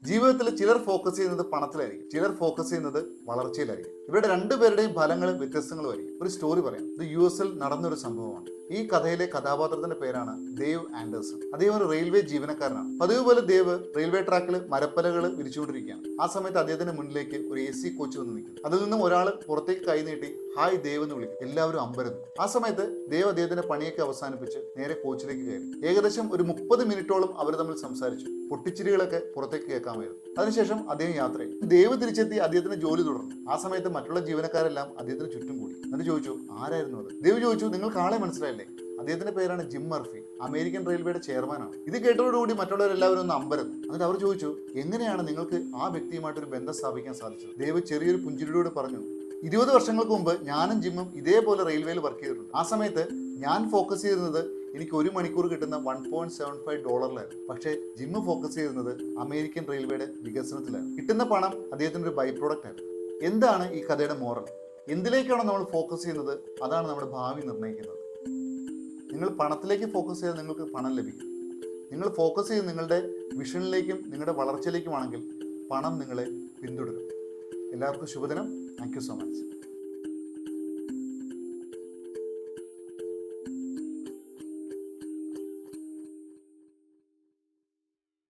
ജീവിതത്തിൽ ചിലർ ഫോക്കസ് ചെയ്യുന്നത് പണത്തിലായിരിക്കും, ചിലർ ഫോക്കസ് ചെയ്യുന്നത് വളർച്ചയിലായിരിക്കും. ഇവരുടെ രണ്ടുപേരുടെയും ഫലങ്ങളും വ്യത്യസ്തങ്ങളുമായിരിക്കും. ഒരു സ്റ്റോറി പറയാം. ഇത് US-ൽ നടന്നൊരു സംഭവമാണ്. ഈ കഥയിലെ കഥാപാത്രത്തിന്റെ പേരാണ് ദേവ് ആൻഡേഴ്സൺ. അദ്ദേഹം ഒരു റെയിൽവേ ജീവനക്കാരനാണ്. പതിവ് പോലെ ദേവ് റെയിൽവേ ട്രാക്കിൽ മരപ്പലകൾ വിരിച്ചുകൊണ്ടിരിക്കുകയാണ്. ആ സമയത്ത് അദ്ദേഹത്തിന്റെ മുന്നിലേക്ക് ഒരു AC കോച്ച് വന്ന് നിൽക്കുന്നു. അതിൽ നിന്നും ഒരാൾ പുറത്തേക്ക് കൈ നീട്ടി ഹായ് ദേവ് എന്ന് വിളിക്കും. എല്ലാവരും അമ്പരന്നു. ആ സമയത്ത് ദേവ് അദ്ദേഹത്തിന്റെ പണിയൊക്കെ അവസാനിപ്പിച്ച് നേരെ കോച്ചിലേക്ക് കയറി. ഏകദേശം ഒരു 30 മിനിറ്റോളം അവർ തമ്മിൽ സംസാരിച്ചു. പൊട്ടിച്ചിരികളൊക്കെ പുറത്തേക്ക് കേൾക്കാമായിരുന്നു. അതിനുശേഷം അദ്ദേഹം യാത്രയായി. ദേവ് തിരിച്ചെത്തി അദ്ദേഹത്തിന്റെ ജോലി തുടർന്നു. ആ സമയത്ത് മറ്റുള്ള ജീവനക്കാരെല്ലാം അദ്ദേഹത്തിന് ചുറ്റും കൂടി. എന്നിട്ട് ചോദിച്ചു, ആരായിരുന്നു അത്? ദേവ് ചോദിച്ചു, നിങ്ങൾക്ക് ആളെ മനസ്സിലായില്ലേ? അദ്ദേഹത്തിന്റെ പേരാണ് ജിം മർഫി, അമേരിക്കൻ റെയിൽവേയുടെ ചെയർമാനാണ്. ഇത് കേട്ടതോടുകൂടി മറ്റുള്ളവരെല്ലാവരും ഒന്ന് അമ്പരന്നു. എന്നിട്ട് അവർ ചോദിച്ചു, എങ്ങനെയാണ് നിങ്ങൾക്ക് ആ വ്യക്തിയുമായിട്ട് ഒരു ബന്ധം സ്ഥാപിക്കാൻ സാധിച്ചത്? ദേവ് ചെറിയൊരു പുഞ്ചിരിയോട് പറഞ്ഞു, 20 വർഷങ്ങൾക്ക് മുമ്പ് ഞാനും ജിമ്മും ഇതേപോലെ റെയിൽവേയിൽ വർക്ക് ചെയ്തിട്ടുണ്ട്. ആ സമയത്ത് ഞാൻ ഫോക്കസ് ചെയ്തിരുന്നത് എനിക്ക് 1 മണിക്കൂർ കിട്ടുന്ന $1.75 പക്ഷേ ജിമ്മ് ഫോക്കസ് ചെയ്യുന്നത് അമേരിക്കൻ റെയിൽവേയുടെ വികസനത്തിലാണ്. കിട്ടുന്ന പണം അദ്ദേഹത്തിൻ്റെ ഒരു ബൈ പ്രോഡക്റ്റ് ആയിരുന്നു. എന്താണ് ഈ കഥയുടെ മോറൽ? എന്തിലേക്കാണോ നമ്മൾ ഫോക്കസ് ചെയ്യുന്നത് അതാണ് നമ്മുടെ ഭാവി നിർണ്ണയിക്കുന്നത്. നിങ്ങൾ പണത്തിലേക്ക് ഫോക്കസ് ചെയ്താൽ നിങ്ങൾക്ക് പണം ലഭിക്കും. നിങ്ങൾ ഫോക്കസ് ചെയ്ത് നിങ്ങളുടെ വിഷനിലേക്കും നിങ്ങളുടെ വളർച്ചയിലേക്കുമാണെങ്കിൽ പണം നിങ്ങളെ പിന്തുടരും. എല്ലാവർക്കും ശുഭദിനം. Thank you so much.